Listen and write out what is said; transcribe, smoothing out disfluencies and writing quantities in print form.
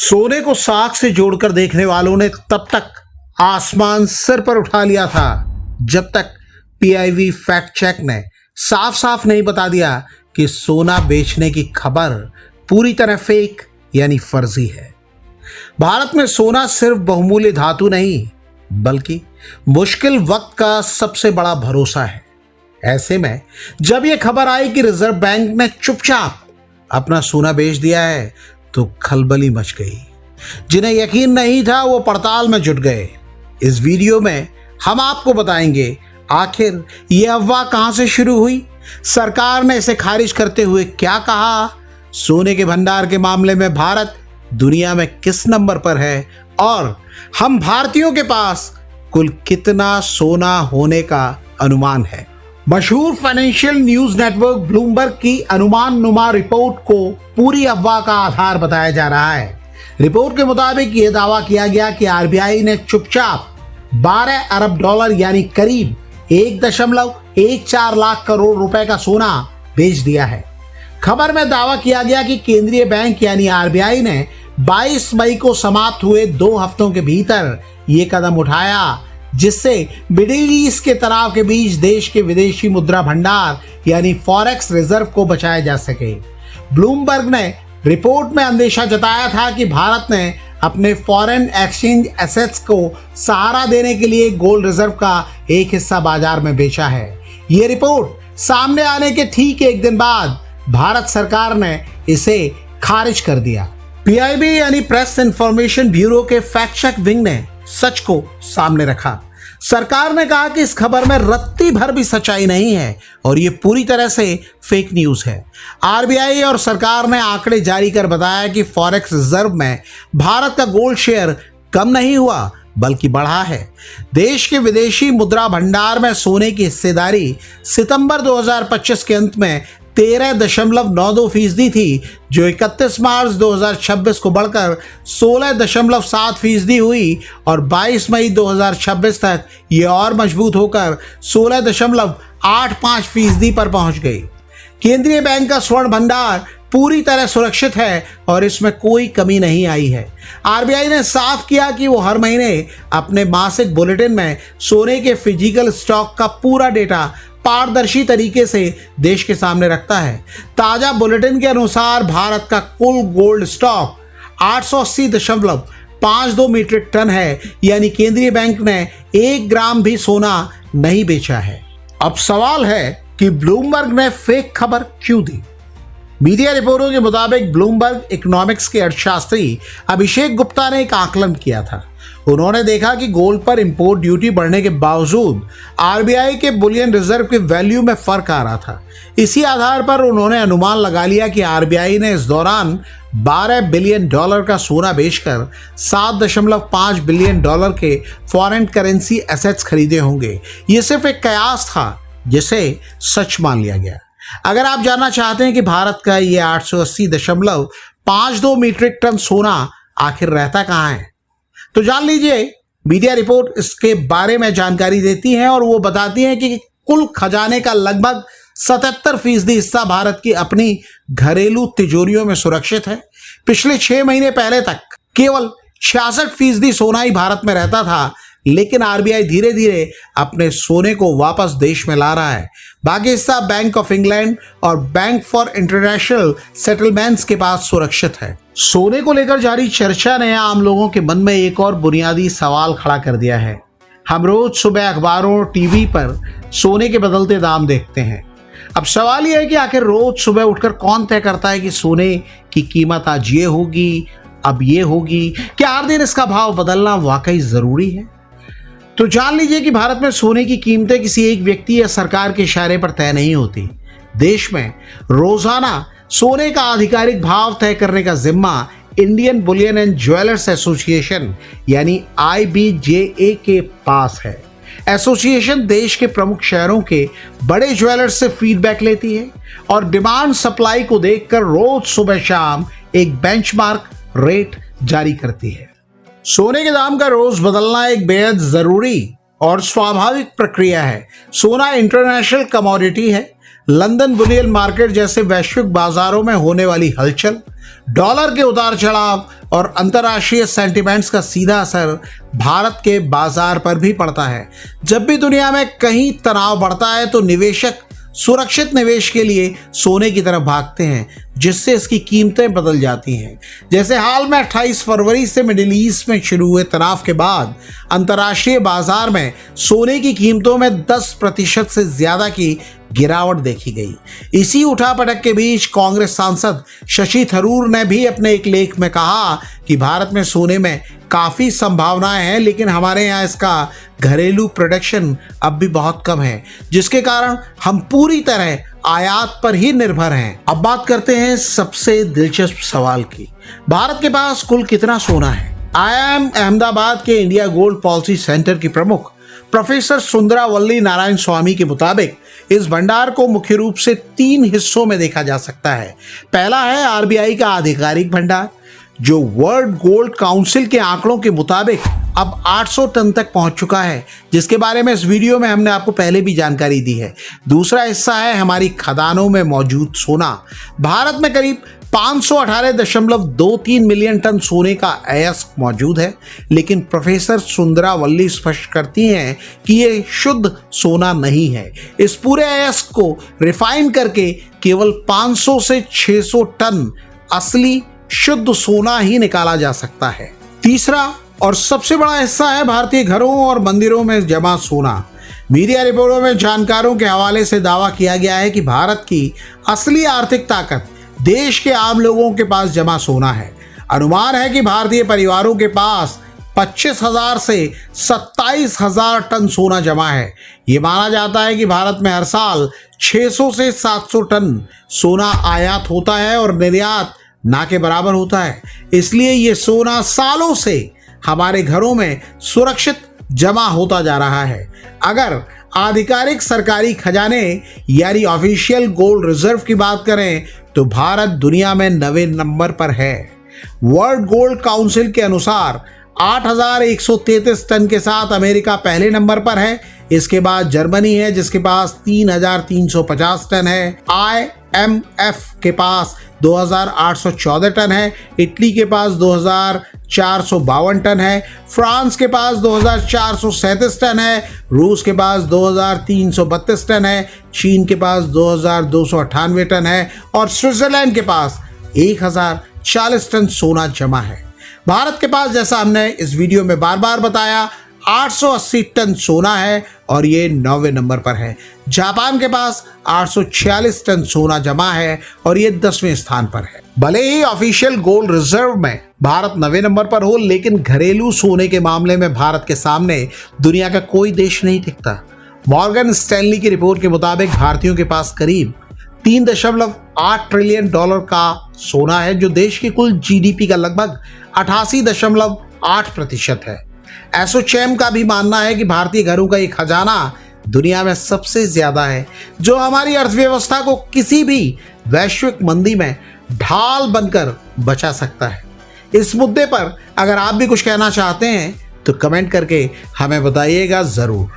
सोने को साख से जोड़कर देखने वालों ने तब तक आसमान सिर पर उठा लिया था जब तक पीआईबी फैक्ट चेक ने साफ साफ नहीं बता दिया कि सोना बेचने की खबर पूरी तरह फेक यानी फर्जी है। भारत में सोना सिर्फ बहुमूल्य धातु नहीं बल्कि मुश्किल वक्त का सबसे बड़ा भरोसा है। ऐसे में जब यह खबर आई कि रिजर्व बैंक ने चुपचाप अपना सोना बेच दिया है तो खलबली मच गई। जिन्हें यकीन नहीं था वो पड़ताल में जुट गए। इस वीडियो में हम आपको बताएंगे आखिर यह अफवाह कहां से शुरू हुई, सरकार ने इसे खारिज करते हुए क्या कहा, सोने के भंडार के मामले में भारत दुनिया में किस नंबर पर है और हम भारतीयों के पास कुल कितना सोना होने का अनुमान है। मशहूर फाइनेंशियल न्यूज नेटवर्क ब्लूमबर्ग की अनुमान नुमा रिपोर्ट को पूरी अफवाह का आधार बताया जा रहा है। रिपोर्ट के मुताबिक यह दावा किया गया कि आरबीआई ने चुपचाप 12 अरब डॉलर यानी करीब 1.14 लाख करोड़ रुपए का सोना बेच दिया है। खबर में दावा किया गया कि केंद्रीय बैंक यानी आरबीआई ने 22 मई को समाप्त हुए 2 हफ्तों के भीतर यह कदम उठाया जिससे मिडिल ईस्ट के तनाव के बीच देश के विदेशी मुद्रा भंडार यानी फॉरेक्स रिजर्व को बचाया जा सके। ब्लूमबर्ग ने रिपोर्ट में अंदेशा जताया था कि भारत ने अपने फॉरेन एक्सचेंज एसेट्स को सहारा देने के लिए गोल्ड रिजर्व का एक हिस्सा बाजार में बेचा है। यह रिपोर्ट सामने आने के ठीक एक दिन बाद भारत सरकार ने इसे खारिज कर दिया। पीआईबी यानी प्रेस इंफॉर्मेशन ब्यूरो के फैक्ट चेक विंग ने सच को सामने रखा। सरकार ने कहा कि इस खबर में रत्ती भर भी सच्चाई नहीं है और ये पूरी तरह से फेक न्यूज है। आरबीआई और सरकार ने आंकड़े जारी कर बताया कि फॉरेक्स रिजर्व में भारत का गोल्ड शेयर कम नहीं हुआ बल्कि बढ़ा है। देश के विदेशी मुद्रा भंडार में सोने की हिस्सेदारी सितंबर 2025 के अंत में 13.92% थी जो 31 मार्च 2026 को बढ़कर 16.7% हुई और 22 मई 2026 तक ये और मजबूत होकर 16.85% पर पहुंच गई। केंद्रीय बैंक का स्वर्ण भंडार पूरी तरह सुरक्षित है और इसमें कोई कमी नहीं आई है। आरबीआई ने साफ किया कि वो हर महीने अपने मासिक बुलेटिन में सोने के फिजिकल स्टॉक का पूरा डेटा पारदर्शी तरीके से देश के सामने रखता है। ताजा बुलेटिन के अनुसार भारत का कुल गोल्ड स्टॉक 880.52 मीट्रिक टन है यानी केंद्रीय बैंक ने 1 ग्राम भी सोना नहीं बेचा है। अब सवाल है कि ब्लूमबर्ग ने फेक खबर क्यों दी। मीडिया रिपोर्टों के मुताबिक ब्लूमबर्ग इकोनॉमिक्स के अर्थशास्त्री अभिषेक गुप्ता ने एक आकलन किया था। उन्होंने देखा कि गोल्ड पर इंपोर्ट ड्यूटी बढ़ने के बावजूद आरबीआई के बुलियन रिजर्व के वैल्यू में फर्क आ रहा था। इसी आधार पर उन्होंने अनुमान लगा लिया कि आरबीआई ने इस दौरान 12 बिलियन डॉलर का सोना बेचकर 7.5 बिलियन डॉलर के फॉरेन करेंसी एसेट्स खरीदे होंगे। ये सिर्फ एक कयास था जिसे सच मान लिया गया। अगर आप जानना चाहते हैं कि भारत का ये 880.52 मीट्रिक टन सोना आखिर रहता कहाँ है तो जान लीजिए। मीडिया रिपोर्ट इसके बारे में जानकारी देती है और वो बताती है कि कुल खजाने का लगभग 77% हिस्सा भारत की अपनी घरेलू तिजोरियों में सुरक्षित है। पिछले 6 महीने पहले तक केवल 66% सोना ही भारत में रहता था, लेकिन आरबीआई धीरे धीरे अपने सोने को वापस देश में ला रहा है। बाकी हिस्सा बैंक ऑफ इंग्लैंड और बैंक फॉर इंटरनेशनल सेटलमेंट्स के पास सुरक्षित है। सोने को लेकर जारी चर्चा ने आम लोगों के मन में एक और बुनियादी सवाल खड़ा कर दिया है। हम रोज सुबह अखबारों और टीवी पर सोने के बदलते दाम देखते हैं। अब सवाल यह है कि आखिर रोज सुबह उठकर कौन तय करता है कि सोने की कीमत आज ये होगी, अब ये होगी, क्या हर दिन इसका भाव बदलना वाकई जरूरी है? तो जान लीजिए कि भारत में सोने की कीमतें किसी एक व्यक्ति या सरकार के इशारे पर तय नहीं होती। देश में रोजाना सोने का आधिकारिक भाव तय करने का जिम्मा Indian Boolean and jewellers association यानी IBJA के पास है। एसोसिएशन देश के प्रमुख शहरों के बड़े ज्वेलर्स से फीडबैक लेती है और डिमांड सप्लाई को देखकर रोज सुबह शाम एक बेंचमार्क रेट जारी करती है। सोने के दाम का रोज बदलना एक बेहद जरूरी और स्वाभाविक प्रक्रिया है। सोना इंटरनेशनल कमोडिटी है। लंदन बुलियन मार्केट जैसे वैश्विक बाजारों में होने वाली हलचल, डॉलर के उतार चढ़ाव और अंतर्राष्ट्रीय सेंटिमेंट्स का सीधा असर भारत के बाजार पर भी पड़ता है। जब भी दुनिया में कहीं तनाव बढ़ता है तो निवेशक सुरक्षित निवेश के लिए सोने की तरफ भागते हैं, जिससे इसकी कीमतें बदल जाती हैं। जैसे हाल में 28 फरवरी से मिडिल ईस्ट में शुरू हुए तनाव के बाद अंतर्राष्ट्रीय बाजार में सोने की कीमतों में 10% से ज्यादा की गिरावट देखी गई। इसी उठापटक के बीच कांग्रेस सांसद शशि थरूर ने भी अपने एक लेख में कहा कि भारत में सोने में काफी संभावनाएं हैं, लेकिन हमारे यहाँ इसका घरेलू प्रोडक्शन अब भी बहुत कम है, जिसके कारण हम पूरी तरह आयात पर ही निर्भर हैं। अब बात करते हैं सबसे दिलचस्प सवाल की। भारत के पास कुल कितना सोना है? IIM अहमदाबाद के इंडिया गोल्ड पॉलिसी सेंटर की प्रमुख प्रोफेसर सुंदरावल्ली नारायण स्वामी के मुताबिक इस भंडार को मुख्य रूप से 3 हिस्सों में देखा जा सकता है। पहला है RBI का आधिकारिक भंडार, जो वर्ल्ड गोल्ड काउंसिल के आंकड़ों के मुताबिक अब 800 टन तक पहुंच चुका है, जिसके बारे में इस वीडियो में हमने आपको पहले भी जानकारी दी है। दूसरा हिस्सा है हमारी खदानों में मौजूद सोना। भारत में करीब 518.23 मिलियन टन सोने का अयस्क मौजूद है, लेकिन प्रोफेसर सुंदरावल्ली स्पष्ट करती हैं कि ये शुद्ध सोना नहीं है। इस पूरे अयस्क को रिफाइन करके केवल 500 से 600 टन असली शुद्ध सोना ही निकाला जा सकता है। तीसरा और सबसे बड़ा हिस्सा है भारतीय घरों और मंदिरों में जमा सोना। मीडिया रिपोर्टों में जानकारों के हवाले से दावा किया गया है कि भारत की असली आर्थिक ताकत देश के आम लोगों के पास जमा सोना है। अनुमान है कि भारतीय परिवारों के पास 25,000 से 27,000 टन सोना जमा है। ये माना जाता है कि भारत में हर साल 600 से 700 टन सोना आयात होता है और निर्यात ना के बराबर होता है। इसलिए ये सोना सालों से हमारे घरों में सुरक्षित जमा होता जा रहा है। अगर आधिकारिक सरकारी खजाने यानी ऑफिशियल गोल्ड रिजर्व की बात करें तो भारत दुनिया में 9वें नंबर पर है। वर्ल्ड गोल्ड काउंसिल के अनुसार 8,133 टन के साथ अमेरिका पहले नंबर पर है। इसके बाद जर्मनी है, जिसके पास 3,350 टन है। IMF के पास 2,814 टन है। इटली के पास 2,452 टन है। फ्रांस के पास 2,437 टन है। रूस के पास 2,332 टन है। चीन के पास 2,298 टन है और स्विट्जरलैंड के पास 1,040 टन सोना जमा है। भारत के पास, जैसा हमने इस वीडियो में बार बार बताया, 880 टन सोना है और ये 9वें नंबर पर है। जापान के पास 846 टन सोना जमा है और ये 10वें स्थान पर है। भले ही ऑफिशियल गोल्ड रिजर्व में भारत 9वें नंबर पर हो, लेकिन घरेलू सोने के मामले में भारत के सामने दुनिया का कोई देश नहीं टिकता। मॉर्गन स्टैनली की रिपोर्ट के मुताबिक भारतीयों के पास करीब 3.8 ट्रिलियन डॉलर का सोना है, जो देश की कुल GDP का लगभग 88.8% है। एसोचैम का भी मानना है कि भारतीय घरों का ये खजाना दुनिया में सबसे ज्यादा है, जो हमारी अर्थव्यवस्था को किसी भी वैश्विक मंदी में ढाल बनकर बचा सकता है। इस मुद्दे पर अगर आप भी कुछ कहना चाहते हैं तो कमेंट करके हमें बताइएगा जरूर।